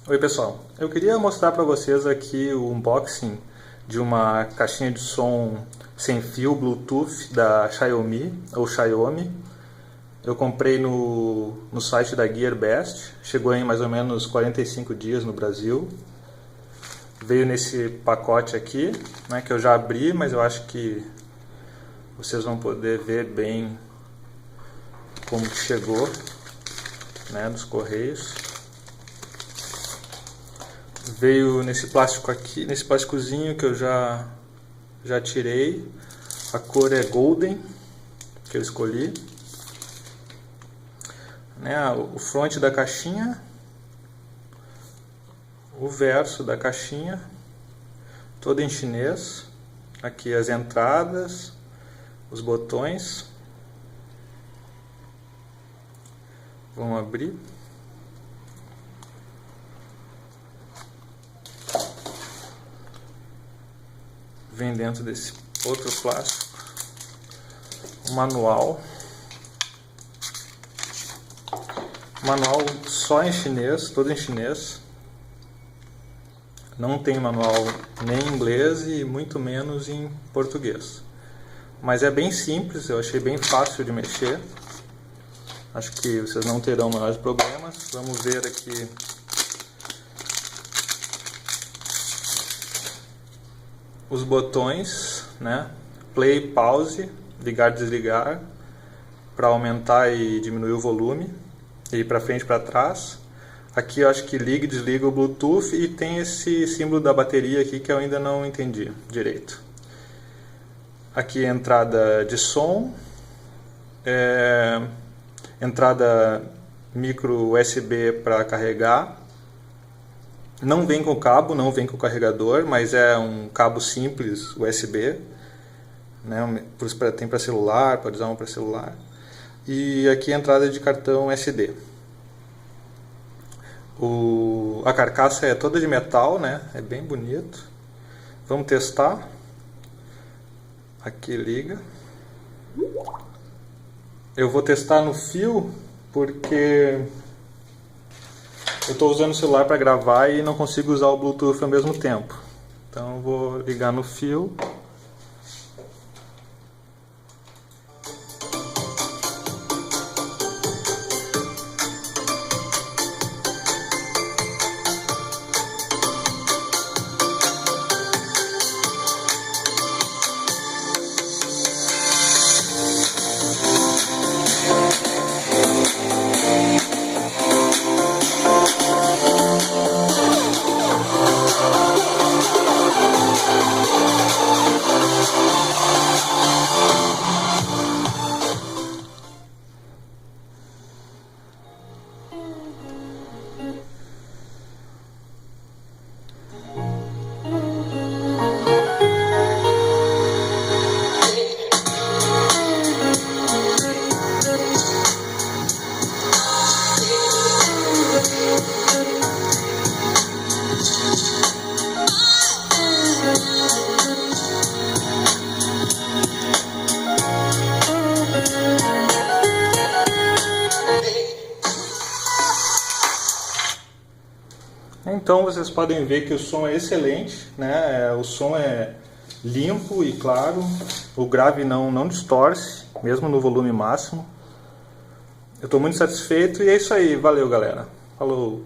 Oi pessoal, eu queria mostrar para vocês aqui o unboxing de uma caixinha de som sem fio Bluetooth da Xiaomi ou Xiaomi. Eu comprei no site da Gearbest, chegou em mais ou menos 45 dias no Brasil. Veio nesse pacote aqui, né, que eu já abri, mas eu acho que vocês vão poder ver bem como que chegou, né, dos correios. Veio nesse plástico aqui, nesse plásticozinho que eu já tirei. A cor é Golden, que eu escolhi. Né, o front da caixinha, o verso da caixinha, todo em chinês. Aqui as entradas, os botões. Vamos abrir. Vem dentro desse outro plástico o manual. Manual só em chinês, todo em chinês. Não tem manual nem em inglês e muito menos em português. Mas é bem simples, eu achei bem fácil de mexer. Acho que vocês não terão maiores problemas. Vamos ver aqui os botões, né? Play, pause, ligar, desligar, para aumentar e diminuir o volume, ir para frente e para trás. Aqui eu acho que liga e desliga o Bluetooth e tem esse símbolo da bateria aqui que eu ainda não entendi direito. Aqui a entrada de som, entrada micro USB para carregar. Não vem com cabo, não vem com carregador, mas é um cabo simples USB, né? Tem para celular, pode usar um para celular. E aqui a entrada de cartão SD. A carcaça é toda de metal, né? É bem bonito. Vamos testar. Aqui liga. Eu vou testar no fio porque eu estou usando o celular para gravar e não consigo usar o Bluetooth ao mesmo tempo. Então eu vou ligar no fio. Então vocês podem ver que o som é excelente, né? O som é limpo e claro, o grave não distorce, mesmo no volume máximo. Eu estou muito satisfeito e é isso aí, valeu galera, falou!